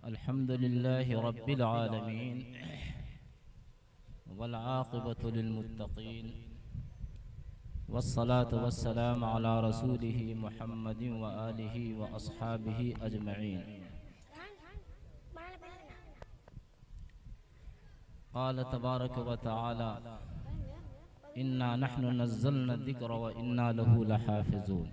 अल्हम्दुलिल्लाहि रब्बिल आलमीन वल आक़िबतु लिल मुत्तक़ीन वस्सलातु वस्सलामु अला रसूलिहि मुहम्मदिन व आलिहि व अस्हाबिहि अजमईन। क़ाल तबारक व तआला इन्ना नहनु नज़्ज़लना ज़िक्र व इन्ना लहू लहाफ़िज़ून।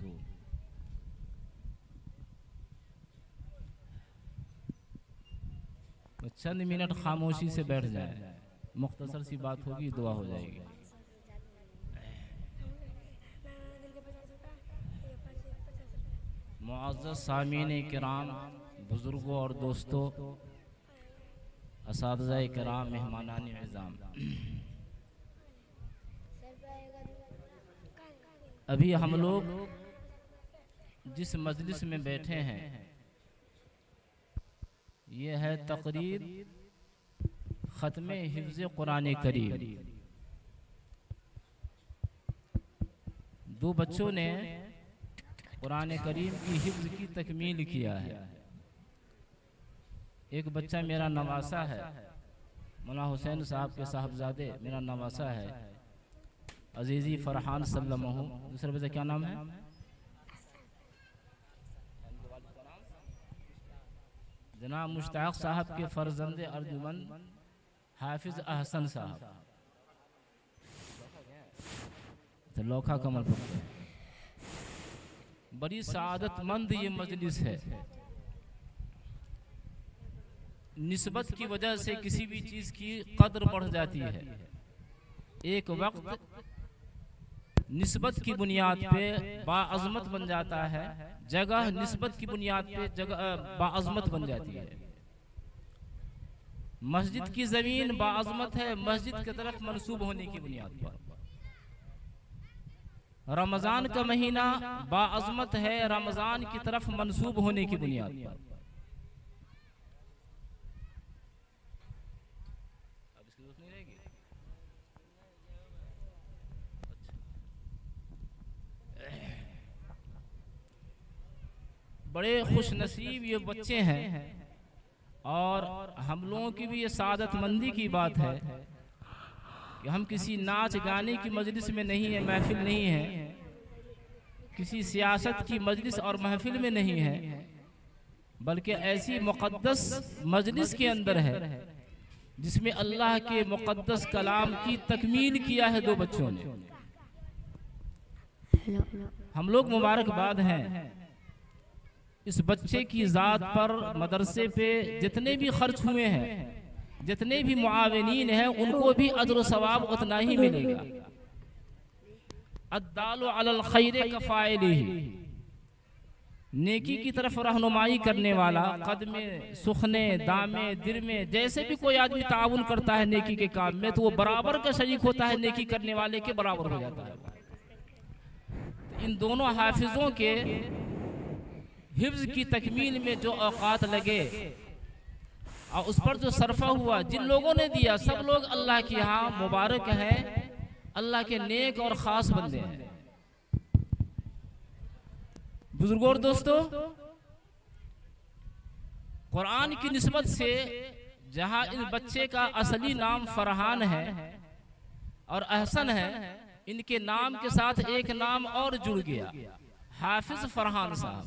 तो चंद मिनट खामोशी से बैठ जाए, मुख्तसर सी बात होगी, दुआ हो जाएगी। मुअज़्ज़ज़ सामीन किराम, बुजुर्गों और दोस्तों, असातिज़ा किराम, मेहमानान इज़ाम, अभी हम लोग जिस मजलिस में बैठे हैं ये है तकरीर ख़त्म हिफ्ज़ कुरान करीम। दो बच्चों ने कुरान करीम की हिफ्ज़ की तकमील किया है। एक बच्चा मेरा नवासा है, मौला हुसैन साहब के साहबजादे मेरा नवासा है, अजीज़ी फरहान सल्लमहु। दूसरे बच्चे क्या नाम है? जनाब मुश्ताक साहब के फर्जंद अर्जुमंद हाफिज अहसन साहब, तो लोखा कमल पकड़े। बड़ी सआदतमंद ये मजलिस है। निस्बत की वजह से किसी भी चीज की कद्र बढ़ जाती है। एक वक्त निस्बत की बुनियाद पे बाअज़मत बन जाता है, जगह निस्बत की बुनियाद पे जगह बाअज़मत बन जाती है। मस्जिद की जमीन बाअज़मत है मस्जिद की तरफ मंसूब होने की बुनियाद पर। रमजान का महीना बाअज़मत है रमजान की तरफ मंसूब होने की बुनियाद पर। बड़े खुश नसीब ये बच्चे हैं और हम लोगों की भी ये सादतमंदी की बात है कि हम किसी नाच गाने की मजलिस में नहीं है, महफिल नहीं है, किसी सियासत की मजलिस और महफिल में नहीं है, बल्कि ऐसी मुक़द्दस मजलिस के अंदर है जिसमें अल्लाह के मुक़द्दस कलाम की तकमील किया है दो बच्चों ने। हम लोग मुबारकबाद हैं इस बच्चे की ज़ात पर। मदरसे पे जितने भी खर्च हुए हैं, जितने भी मुआविनीन हैं, उनको भी अज्र सवाब उतना ही मिलेगा। अद्दालु अलल खैर कफ़ाइलिही, नेकी की तरफ रहनुमाई करने वाला, कदमे सुखने दामे दिर में, जैसे भी कोई आदमी ताउन करता है नेकी के काम में तो वो बराबर का शरीक होता है, नेकी करने वाले के बराबर हो जाता है। इन दोनों हाफिजों के हिफ्ज़ की तकमील में जो औकात लगे और उस पर जो सरफा हुआ, जिन लोगों ने दिया, सब लोग अल्लाह के यहाँ मुबारक हैं, अल्लाह के नेक और ख़ास बंदे हैं। बुजुर्गों और दोस्तों, कुरान की निस्बत से जहाँ इन बच्चे का असली नाम फरहान है और अहसन है, इनके नाम के साथ एक नाम और जुड़ गया, हाफिज फरहान साहब,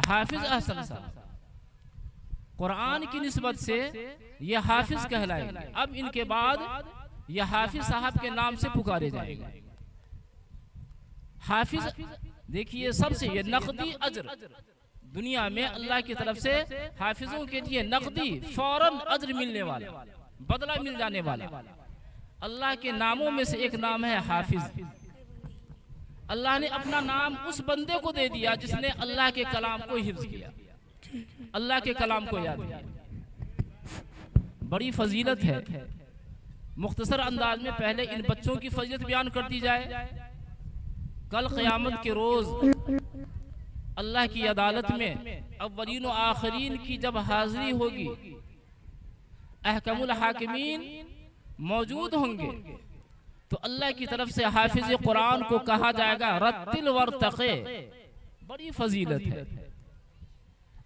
हाफिज अहसन साहब। कुरान की निस्बत से ये हाफिज कहलाएंगे। अब इनके बाद ये हाफिज साहब के नाम से पुकारे जाएंगे। हाफिज देखिए, सबसे ये नकदी अज्र दुनिया में अल्लाह की तरफ से हाफिजों के लिए नकदी फौरन अज्र मिलने वाला, बदला मिल जाने वाला अल्लाह के नामों में से एक नाम है हाफिज। अल्लाह ने अपना नाम उस बंदे को दे दिया जिसने अल्लाह के कलाम को हिफ्ज़ किया, अल्लाह के कलाम को याद किया। बड़ी फजीलत है। मुख्तसर अंदाज में पहले इन बच्चों की फजीलत बयान कर दी जाए। कल क़यामत के रोज़ अल्लाह की अदालत में अव्वलीन व आखिरीन की जब हाज़िरी होगी, अहकमुल हाकिमीन मौजूद होंगे, तो अल्लाह की तरफ से हाफिज कुरान को कहा जाएगा रत्तिल वर्तक़े। बड़ी फजीलत है।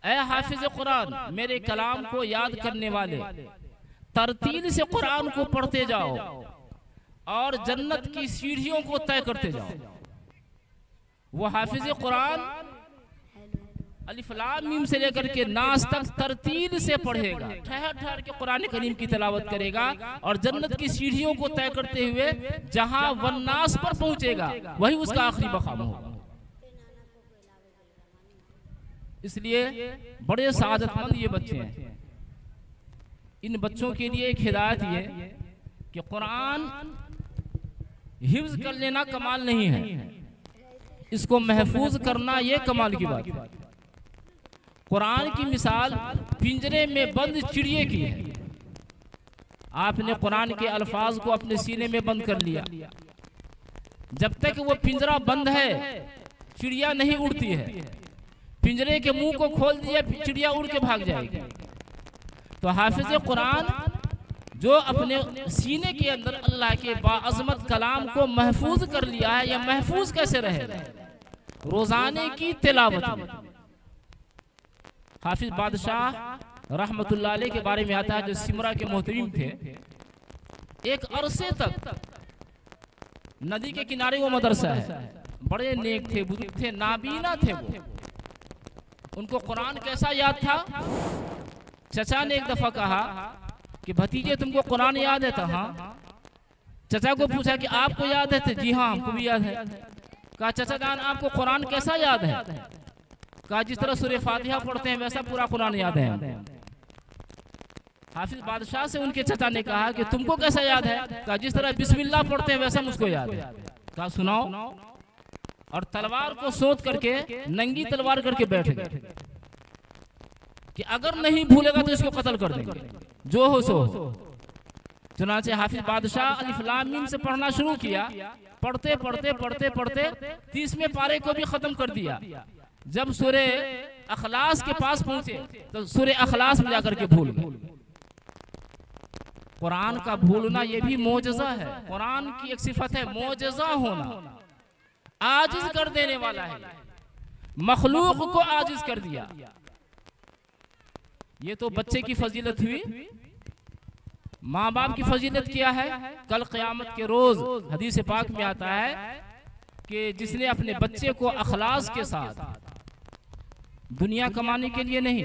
ऐ हाफिज कुरान, मेरे कलाम को याद करने वाले, तरतील से कुरान को पढ़ते जाओ और जन्नत की सीढ़ियों को तय करते जाओ। वो हाफिज कुरान अलिफ लाम मीम से लेकर के नास तक तरतील से पढ़ेगा, ठहर ठहर के कुरान करीम की तिलावत करेगा और जन्नत की सीढ़ियों को तय करते हुए जहां वन्नास पर पहुंचेगा वही उसका आखिरी मकाम होगा। इसलिए बड़े सादतमंद ये बच्चे हैं। इन बच्चों के लिए एक हिदायत ये कि कुरान हिफ्ज कर लेना कमाल नहीं है, इसको महफूज करना ये कमाल की बात है। कुरान की मिसाल पिंजरे में बंद चिड़िए की है। आपने कुरान के अल्फाज को अपने सीने में बंद कर लिया, जब तक वो पिंजरा बंद है चिड़िया नहीं उड़ती है। पिंजरे के मुंह को खोल दिया चिड़िया उड़ के भाग जाएगी। तो हाफिज कुरान जो अपने सीने के अंदर अल्लाह के बाअज़मत कलाम को महफूज कर लिया है, या महफूज कैसे रहेगा? रोजाने की तिलावत में। हाफिज बादशाह रहमतुल्लाह अलैह के बारे में आता है, जो सिमरा के मोहतरीम थे। एक अरसे तक नदी के किनारे वो मदरसा है, बड़े नेक थे, बुजुर्ग थे, नाबीना थे वो। उनको कुरान कैसा याद था? चचा ने एक दफा कहा कि भतीजे तुमको कुरान याद है? हाँ। चचा को पूछा कि आपको याद है? जी हाँ हमको भी याद है। कहा चचा जान आपको कुरान कैसा याद है? कहा जिस तरह सूरह फातिहा पढ़ते हैं वैसा पूरा कुरान याद है। हाफिज बादशाह से उनके चचा ने कहा कि तुमको कैसा याद है? कहा जिस तरह बिस्मिल्लाह पढ़ते हैं वैसा मुझको याद है। कहा सुनाओ। और तलवार को सोच करके नंगी तलवार करके बैठ गए कि अगर नहीं भूलेगा तो इसको कत्ल कर देंगे, जो हो सो। चुनाचे हाफिज बादशाह अलिफ लाम मीम से पढ़ना शुरू किया। पढ़ते पढ़ते पढ़ते पढ़ते 30वें पारे को भी खत्म कर दिया। जब सूरे अखलास के पास पहुंचे तो सूरे अखलास में जाकर के भूल गए। कुरान का भूलना ये भी मोजज़ा है। कुरान की एक सिफत है मोजज़ा होना, आजिज कर देने वाला है। मखलूक को आजिज कर दिया। ये तो बच्चे की फजीलत हुई। माँ बाप की फजीलत क्या है? कल क़यामत के रोज हदीस पाक में आता है कि जिसने अपने बच्चे को अखलास के साथ, दुनिया कमाने के लिए नहीं,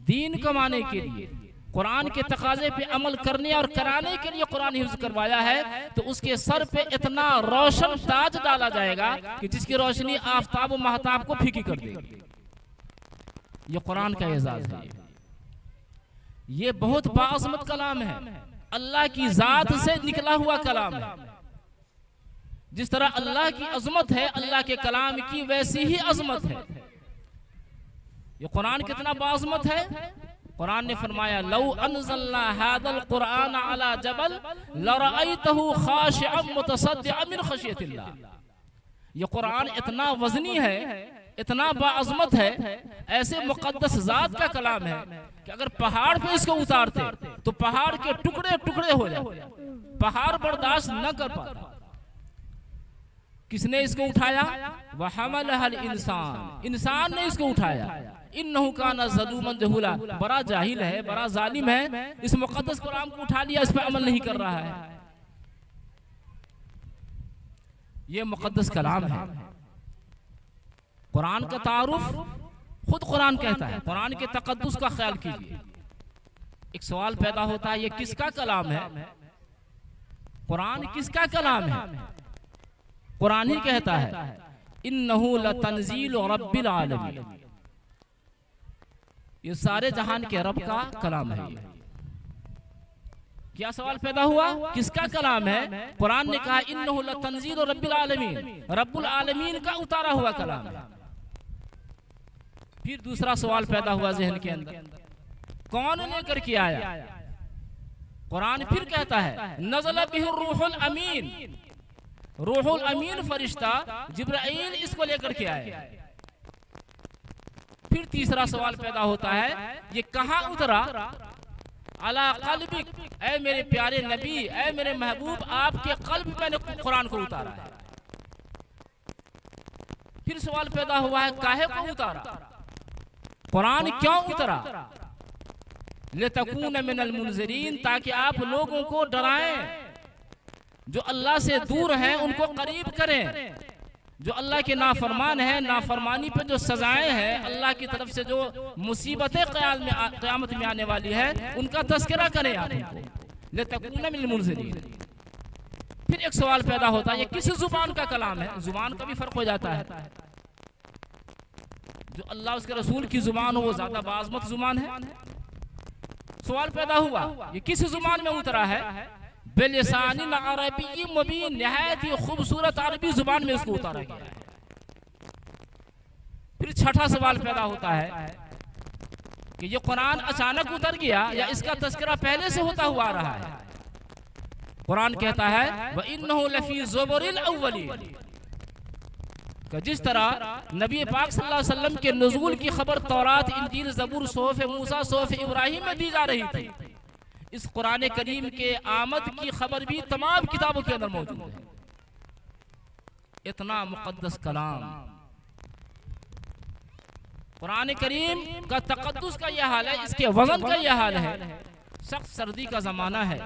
दीन कमाने के लिए, कुरान के तकाजे पे अमल करने और कराने के लिए कुरान हिफ्ज करवाया है, तो उसके सर पे इतना रोशन ताज डाला जाएगा कि जिसकी रोशनी आफताब व महताब को फीकी कर देगी। ये कुरान का एजाज है। ये बहुत बाअज़मत कलाम है, अल्लाह की जात से निकला हुआ कलाम है। जिस तरह अल्लाह की अजमत है, अल्लाह के कलाम की वैसी ही अजमत है। ये कुरान कितना बाअज़मत है। कुरान ने फरमाया लौ अनज़लना हाज़ल कुरान अला जबल लरअयतहु खाशिअन मुतसद्दिअन मिन खशियतिल्लाह। ये कुरान इतना वजनी है, इतना बाअज़मत है, ऐसे मुक़द्दस ज़ात का कलाम है कि अगर पहाड़ पे इसको उतारते तो पहाड़ के टुकड़े टुकड़े हो जाते। पहाड़ बर्दाश्त न कर पाता। किसने इसको उठाया? वहमलहल इंसान, इंसान ने इसको उठाया। इन्नहु काना ज़लूमन जहूला, बड़ा जाहिल है, बड़ा जालिम है, इस मुक़द्दस कुरान को उठा लिया, इस पर अमल नहीं कर रहा है। ये मुक़द्दस कलाम है। कुरान का तारुफ खुद कुरान कहता है। कुरान के तक़द्दुस का ख्याल कीजिए। एक सवाल पैदा होता है, ये किसका कलाम है? कुरान किसका कलाम है? कुरान ही कहता है इन्नहु लतंज़ीलु रब्बिल आलमीन। ये सारे जहान के रब का कलाम है। क्या सवाल पैदा हुआ? किसका कलाम है? कुरान ने कहा इन्नहु लतंज़ीलु रब्बिल आलमीन, रब्बुल आलमीन का उतारा हुआ कलाम है। फिर दूसरा सवाल पैदा हुआ ज़हन के अंदर, कौन लेकर के आया? कुरान फिर कहता है नज़ल बिहिर रूहुल अमीन, रूहुल अमीन फरिश्ता जिब्राईल इसको लेकर के आए। फिर तीसरा सवाल पैदा होता है, ये कहाँ उतरा? अला क़ल्बिक, ऐ मेरे प्यारे नबी, ऐ मेरे महबूब, आपके क़ल्ब में मैंने कुरान को उतारा है। फिर सवाल पैदा हुआ है काहे को उतारा? कुरान क्यों उतरा? लितकून मिनल मुनज़िरीन, ताकि आप लोगों को डराएं, जो अल्लाह से दूर हैं उनको करीब करें, जो अल्लाह के नाफरमान हैं, नाफरमानी पर जो सजाएं हैं, अल्लाह की तरफ से जो मुसीबतें क़यामत में आने वाली है उनका तज़किरा करें आप उनको। लितकून मिनल मुनज़िरीन। फिर एक सवाल पैदा होता है, ये किस जुबान का कलाम है? जुबान का भी फर्क हो जाता है। जो अल्लाह उसके रसूल की जुबान हो वो ज्यादा बाज़मत जुबान है। सवाल पैदा हुआ, ये किस जुबान में उतरा है? बिलिसानिन अरबी मुबीन, निहायत ही खूबसूरत अरबी जुबान में इसको उतारा गया है। फिर छठा सवाल पैदा होता है कि ये कुरान अचानक उतर गया या इसका तज़किरा पहले से होता हुआ आ रहा है? कुरान कहता है व इन्नहु लफी ज़ुबुरिल अव्वलीन, जिस तरह नबी पाक सल्लल्लाहु अलैहि वसल्लम के नुज़ूल की खबर तौरात, इंजील, ज़बूर, सूफ़ मूसा, सूफ़ इब्राहीम में दी जा रही थी, इस कुरान करीम के आमद की खबर भी तमाम किताबों के अंदर मौजूद है। इतना मुक़द्दस कलाम कुरान करीम का तक़द्दुस का यह हाल है, इसके वज़न का यह हाल है। सख्त सर्दी का ज़माना है,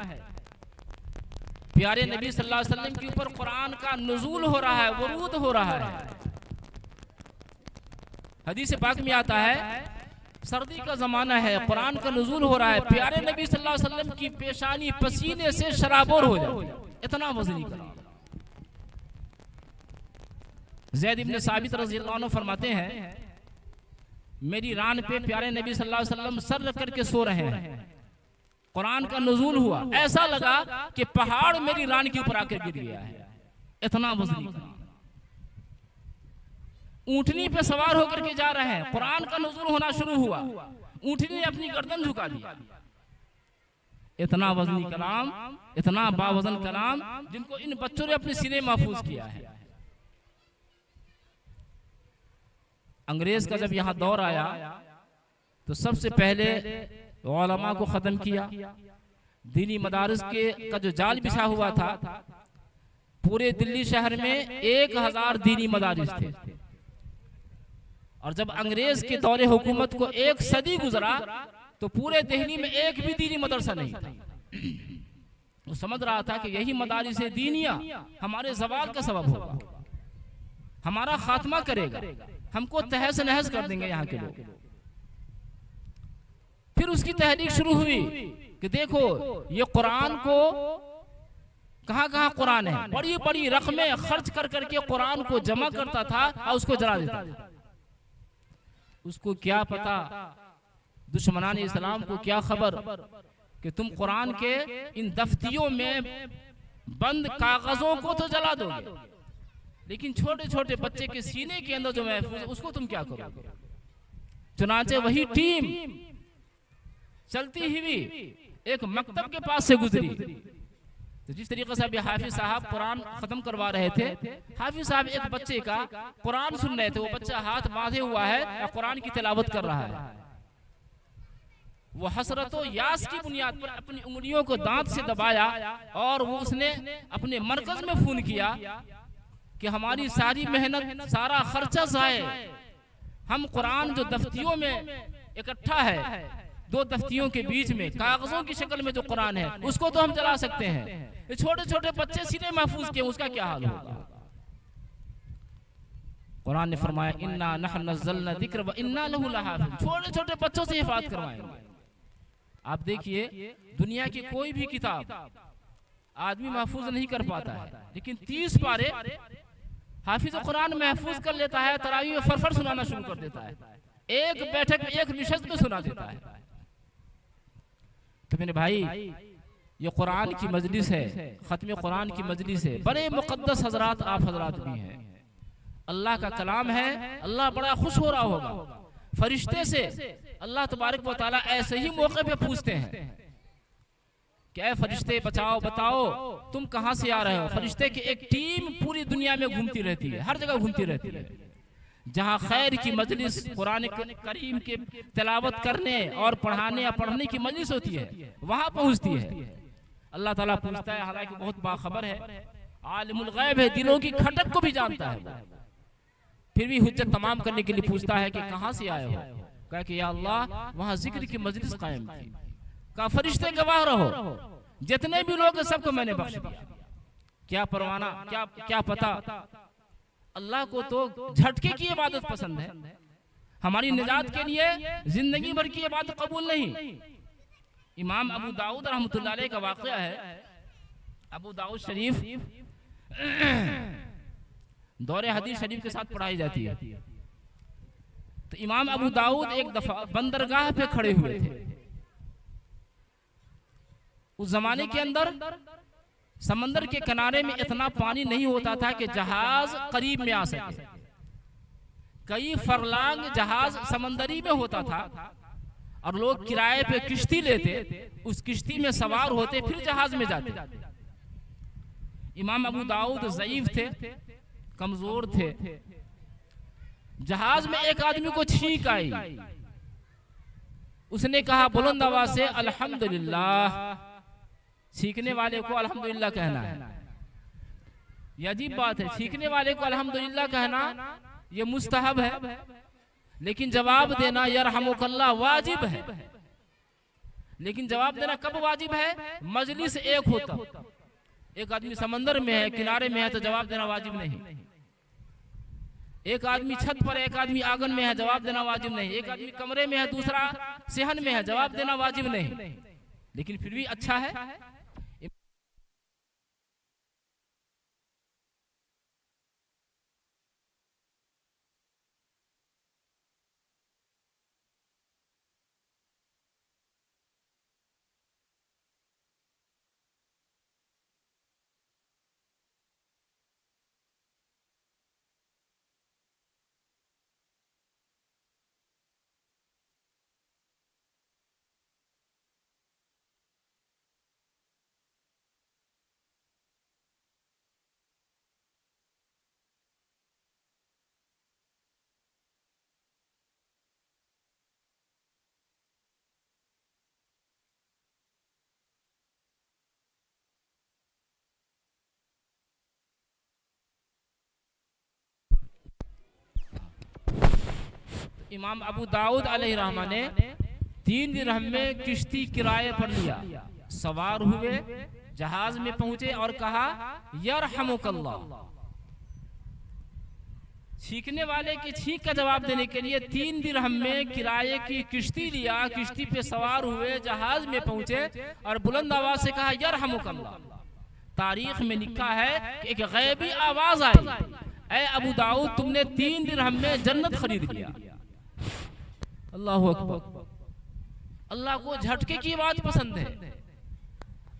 प्यारे नबी सल्लल्लाहु अलैहि वसल्लम के ऊपर कुरान का नुज़ूल हो रहा है, वरूद हो रहा है। हदीस पाक में आता है सर्दी का ज़माना है, कुरान का नुज़ूल हो रहा है, प्यारे नबी सल्लल्लाहु अलैहि वसल्लम की पेशानी पसीने से शराबोर हो जाती है। इतना वज़नी कलाम। ज़ैद इब्न साबित रज़ियल्लाहु अन्हु फरमाते हैं, मेरी रान पे प्यारे नबी सल्लल्लाहु अलैहि वसल्लम सर रख करके सो रहे हैं, कुरान का नुज़ूल हुआ, ऐसा लगा कि पहाड़ मेरी रान के ऊपर आकर गिर गया है। इतना वज़नी कलाम। ऊंटनी पे सवार होकर के जा रहे हैं, कुरान का नुज़ूल होना शुरू हुआ, ऊंटनी ने अपनी गर्दन झुका दी। इतना वज़नी कलाम, इतना बावज़न कलाम, जिनको इन बच्चों ने अपने सीने महफूज किया है। अंग्रेज का जब यहाँ दौर आया तो सबसे पहले उलमा को ख़त्म किया। दीनी मदारिस के का जो जाल बिछा हुआ था, पूरे दिल्ली शहर में 1000 दीनी मदारिस थे, और जब अंग्रेज के दौरे हुकूमत को 1 सदी गुजरा तो पूरे दिल्ली में एक भी दीनी मदरसा नहीं था। वो समझ रहा था कि यही मदारिस दीनिया हमारे ज़वाल का सबब होगा, हमारा खात्मा करेगा, हमको तहस नहस कर देंगे यहाँ के लोग। फिर उसकी तहरीक शुरू हुई कि देखो ये कुरान को कहाँ कहाँ कुरान है, बड़ी बड़ी रकमें खर्च कर करके कुरान को जमा करता था और उसको जला देता था। उसको क्या पता, दुश्मनान इस्लाम को क्या खबर कि तुम कुरान के इन दफ्तियों में बंद कागजों को तो जला दोगे, लेकिन छोटे छोटे बच्चे के सीने के अंदर जो महफूज है उसको तुम क्या करोगे। चुनांचे वही टीम चलती हुई एक मकतब के पास से गुजरी, तो जिस तरीके से अभी हाफिज साहब कुरान खत्म करवा रहे थे, हाफिज साहब एक बच्चे का कुरान सुन रहे थे, वो बच्चा हाथ बांधे हुआ है या कुरान की तिलावत कर रहा है। वो हसरतो यास की बुनियाद पर अपनी उंगलियों को दांत से दबाया और वो उसने अपने मरकज में फोन किया कि हमारी सारी मेहनत, सारा खर्चा जाए, हम कुरान जो दफ्तियों में इकट्ठा है, 2 दफ्तियों के बीच में कागजों की शक्ल में जो कुरान है उसको तो हम जला सकते हैं, ये छोटे छोटे बच्चे सीने महफूज किए, उसका क्या हाल होगा। कुरान ने फरमाया इन्ना नहनु नज़्ज़लना ज़िक्र व इन्ना लहु लहाफ़िज़, छोटे छोटे बच्चों से हिफाज़त करवाएंगे। आप देखिए दुनिया की कोई भी किताब आदमी महफूज नहीं कर पाता है, लेकिन 30 पारे हाफिज कुरान महफूज कर लेता है, तरावी में फरफर सुनाना शुरू कर देता है, एक बैठक में एक निशस्त में सुना देता है। तो मेरे भाई ये कुरान की मजलिस है, खत्म कुरान की मजलिस है, बड़े मुकद्दस हजरात आप हजरात भी हैं, अल्लाह का कलाम है, अल्लाह बड़ा खुश हो रहा होगा। फरिश्ते से अल्लाह तबारक व तआला ऐसे ही मौके पे पूछते हैं कि ऐ फरिश्ते बचाओ बताओ तुम कहां से आ रहे हो। फरिश्ते की एक टीम पूरी दुनिया में घूमती रहती है, हर जगह घूमती रहती है, जहां खैर की मजलिस, कुरान करीम के तिलावत करने और पढ़ाने या पढ़ने की मजलिस होती है, वहां पहुंचती है। अल्लाह ताला पूछता है, हालांकि बहुत बाखबर है, आलिमुल गैब है, दिलों की खटक को भी जानता है, फिर भी हुज्जत तमाम करने के लिए पूछता है कि कहां से आए हो। कहा कि या अल्लाह वहां जिक्र की मजलिस कायम की। कहा फरिश्ते गवाह रहो, जितने भी लोग सबको मैंने बख्श दिया। क्या परवाना, क्या पता, अल्लाह को तो झटके की इबादत पसंद है, हमारी निजात के लिए जिंदगी भर की इबादत कबूल नहीं। इमाम अबू दाऊद रहमतुल्लाह अलैह का वाक़या है, अबू दाऊद शरीफ दौरे हदीस शरीफ के साथ पढ़ाई जाती है। तो इमाम अबू दाऊद एक दफा बंदरगाह पे खड़े हुए थे। उस जमाने के अंदर समंदर के किनारे में इतना पानी नहीं होता था कि जहाज करीब में आ सके। कई फरलांग जहाज समंदरी में होता था और लोग किराए पे किश्ती लेते, उस किश्ती में सवार होते, फिर जहाज में जाते। इमाम अबू दाऊद ज़ईफ थे, कमजोर थे। जहाज में एक आदमी को छींक आई, उसने कहा बुलंद आवाज से अल्हम्दुलिल्लाह। छींकने वाले को अल्हम्दुलिल्लाह कहना है, यह अजीब बात है। छींकने वाले को अल्हम्दुलिल्लाह कहना ये मुस्तहब है, लेकिन जवाब देना यरहमुकल्लाह वाजिब है। लेकिन जवाब देना कब वाजिब है? मजलिस एक होता, एक आदमी समंदर में है, किनारे में है, तो जवाब देना वाजिब नहीं। एक आदमी छत पर, एक आदमी आंगन में है, जवाब देना वाजिब नहीं। एक आदमी कमरे में है, दूसरा सेहन में है, जवाब देना वाजिब नहीं। लेकिन फिर भी अच्छा है। इमाम अबू दाऊद अलैहिर्रहमा ने 3 दिरहम में किश्ती किराए पर लिया, सवार हुए, जहाज में पहुंचे और कहा यरहमुकल्लाह। छींकने वाले की छींक का जवाब देने के लिए 3 दिरहम में किराए की किश्ती लिया, किश्ती पे सवार हुए, जहाज में पहुंचे और बुलंद आवाज से कहा यरहमुकल्लाह। तारीख में लिखा है कि एक गैबी आवाज आई, ऐ अबू दाऊद तुमने 3 दिरहम में जन्नत खरीद लिया। अल्लाहु अकबर। अल्लाह को झटके की बात पसंद है।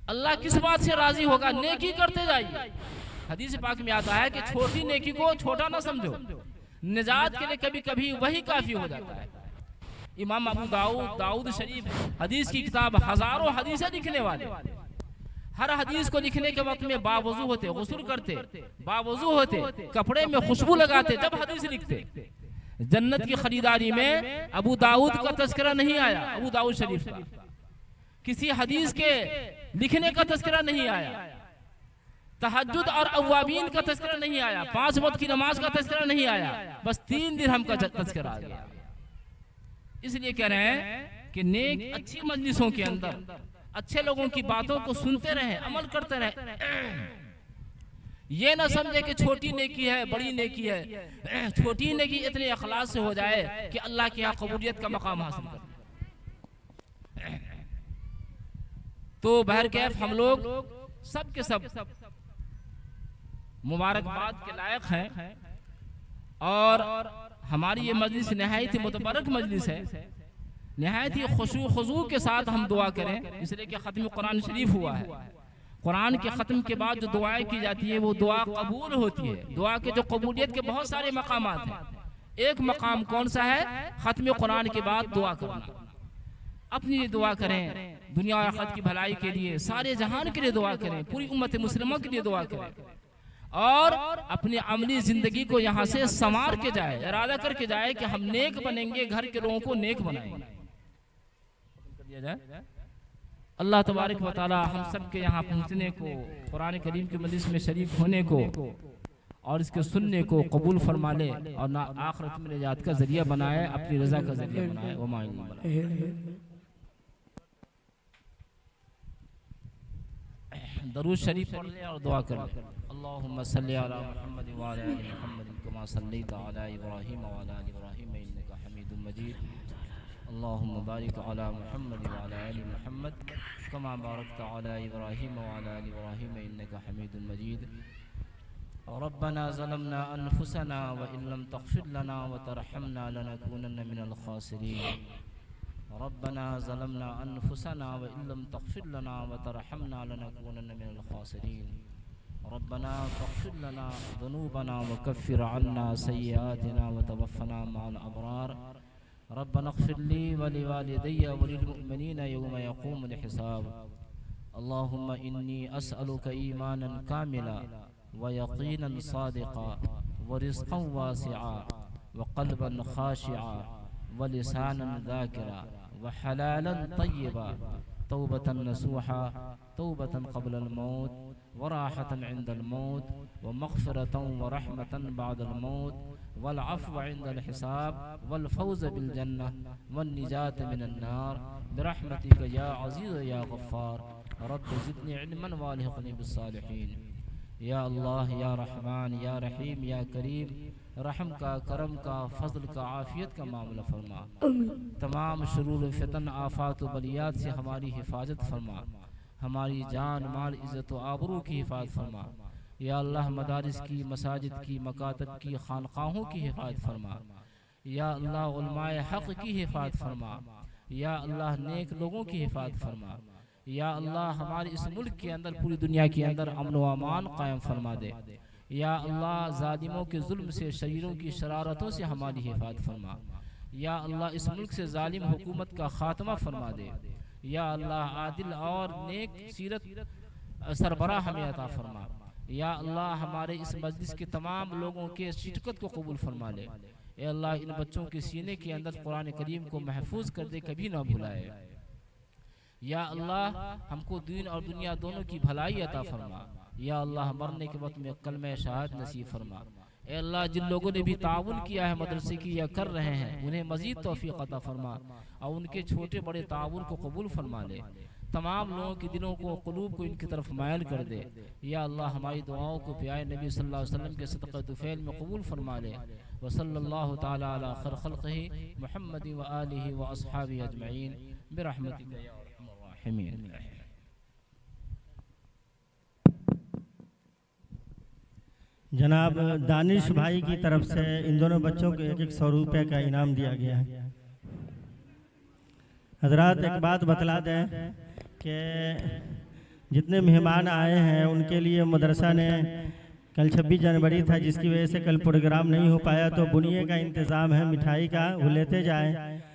अल्लाह किस बात से राजी होगा? नेकी करते जाइए। हदीस पाक में आता है कि छोटी नेकी को छोटा ना समझो, निजात के लिए कभी कभी वही काफी हो जाता है। इमाम अबू दाऊद शरीफ हदीस की किताब, हजारों हदीसें लिखने वाले, हर हदीस को लिखने के वक्त में बावजू होते, गुस्ल करते, बावजू होते, कपड़े में खुशबू लगाते जब हदीस लिखते। जन्नत की खरीदारी में अबू दाऊद का तस्करा नहीं आया, अबू दाऊद शरीफ का किसी हदीस के लिखने का तस्करा नहीं आया, तहज्जुद और अव्वाबीन का तस्करा नहीं आया, 5 वक्त की नमाज का तस्करा नहीं आया, बस 3 दिरहम का तस्करा आ गया। इसलिए कह रहे हैं कि नेक अच्छी मजलिसों के अंदर अच्छे लोगों की बातों को सुनते रहें, अमल करते रहें। ये ना समझे कि छोटी नेकी है, बड़ी नेकी है। छोटी नेकी इतने अखलास से हो जाए कि अल्लाह के यहाँ कबूलियत का मकाम हासिल कर। तो बहरकैफ हम लोग सब के सब मुबारकबाद के लायक हैं और हमारी ये मजलिस नहायत ही मुतबरक मजलिस है। नहायत ही खुशू के साथ हम दुआ करें, इसलिए कि ख़त्म कुरान शरीफ हुआ है। कुरान के ख़त्म के बाद जो दुआएं की जाती है वो दुआ कबूल होती है। दुआ के जो कबूलियत के बहुत सारे मकामात हैं, एक मकाम कौन सा है? ख़त्म कुरान के बाद दुआ करना। अपनी लिए दुआ करें, दुनिया और आखिरत की भलाई के लिए, सारे जहान के लिए दुआ करें, पूरी उम्मत मुस्लिमा के लिए दुआ करें और अपनी अमली जिंदगी को यहाँ से संवार के जाए, इरादा करके जाए कि हम नेक बनेंगे, घर के लोगों को नेक बनाएंगे। अल्लाह तबारक व तआला हम सब के यहाँ पहुँचने को, कुरान करीम की मजलिस में शरीक होने को और इसके सुनने को कबूल फरमा ले और ना आखिरत में निजात का जरिया बनाए, अपनी रजा का जरिया बनाए। वमा दरूद शरीफ पढ़ ले और दुआ कर ले। अल्लाहुम्मा सल्ली अला मुहम्मद व अला आलि मुहम्मद कमा सल्लैता अला इब्राहीम व अला आलि इब्राहीम इन्नका हमीदुम मजीद। अल्लाहुम्मा बारिक अला मुहम्मद व अला आलि मुहम्मद कमा बारकता अला इब्राहीम व अला आलि इब्राहीम इन्नका हमीदुम मजीद। रब्बना ज़लमना अनफुसना व इन लम तग़फिर लना व तरहमना लनकूनन्ना मिनल खासिरीन। रब्बना ज़लमना अनफुसना व इन लम तग़फिर लना व तरहमना लनकूनन्ना मिनल खासिरीन। रब्बना फ़ग़फिर लना ज़ुनूबना व कफ़्फ़िर अन्ना सय्यिआतिना व तवफ़्फ़ना मअल अबरार। रब्बना इग़फ़िर ली व लिवालिदैया व लिलमुअ्मिनीना यौम यक़ूमुल हिसाब। अल्लाहुम्मा इन्नी अस्अलुका ईमानन कामिला व यक़ीनन सादिक़ा व रिज़्क़न वासिआ व क़ल्बन ख़ाशिआ व लिसानन ज़ाकिरा व हलालन तय्यबा तौबतन नसूहा तौबतन क़ब्लल मौत व राहतन इंदल मौत व मग़फ़िरतन व रहमतन बअदल मौत वल अफ़्व इंदल हिसाब वल फ़ौज़ बिल जन्नह वन निजात मिनन नार बिरहमतिका या अज़ीज़ या गफ़्फ़ार। रब्बि ज़िदनी इल्मन व अल्हिक़नी बिस्सालिहीन। या अल्लाह या रहमान या रहीम या करीम, रहम का, करम का, फजल का, आफियत का मामला फरमा। तमाम शुरूर फितन आफात व बलियात से हमारी हिफाजत फरमा। हमारी जान माल इज़्ज़त व आबरू की हिफाजत फरमा। या अल्लाह मदारिस की, मसाजिद की, मकातब की, खानकाहों की हिफाजत फरमा। या अल्लाह उलमाए हक़ की हिफाजत फरमा। या अल्लाह नेक लोगों की हिफाजत फरमा। या अल्लाह हमारे इस मुल्क के अंदर, पूरी दुनिया के अंदर अमन व अमान कायम फरमा दे। या अल्लाह ज़ालिमों के जुल्म से, शरीरों की शरारतों से हमारी हिफाजत फरमा। या अल्लाह इस मुल्क से ज़ालिम हुकूमत का खात्मा फरमा दे। या अल्लाह आदिल और नेक सीरत सरबराह हमें अता फरमा। या अल्लाह हमारे इस मजलिस के तमाम लोगों के शिरकत को कबूल फरमा ले। ए अल्लाह इन बच्चों के सीने के अंदर कुरान करीम को महफूज कर दे, कभी ना भुलाए। या अल्लाह हमको दीन और दुनिया दोनों की भलाई अता फरमा। या अल्लाह मरने के वक्त में कलमे शहादत नसीब फरमा। ए अल्लाह जिन लोगों ने भी ताउन किया है मदरसे की या कर रहे हैं, उन्हें मजीद तौफीक अता फरमा और उनके छोटे बड़े ताउन को कबूल फरमा ले। तमाम लोगों के दिलों को, क़ुलूब को इनकी तरफ मायल कर दे। या अल्लाह हमारी दुआओं को प्यारे नबी सल्लल्लाहु अलैहि वसल्लम के सदक़े दुफ़ैल में कबूल फरमा ले। व सल्लल्लाहु तआला अला खैर ख़ल्क़िही मुहम्मद व आलिहि व अस्हाबिही अजमईन बिरहमतिका या अरहमर राहिमीन। जनाब दानिश भाई की तरफ से इन दोनों बच्चों को 100 रुपये का इनाम दिया गया है। हजरात एक बात बतला दें कि जितने मेहमान आए हैं उनके लिए मदरसा ने कल 26 जनवरी था, जिसकी वजह से कल प्रोग्राम नहीं हो पाया, तो बुनिये का इंतज़ाम है मिठाई का, वो लेते जाएं।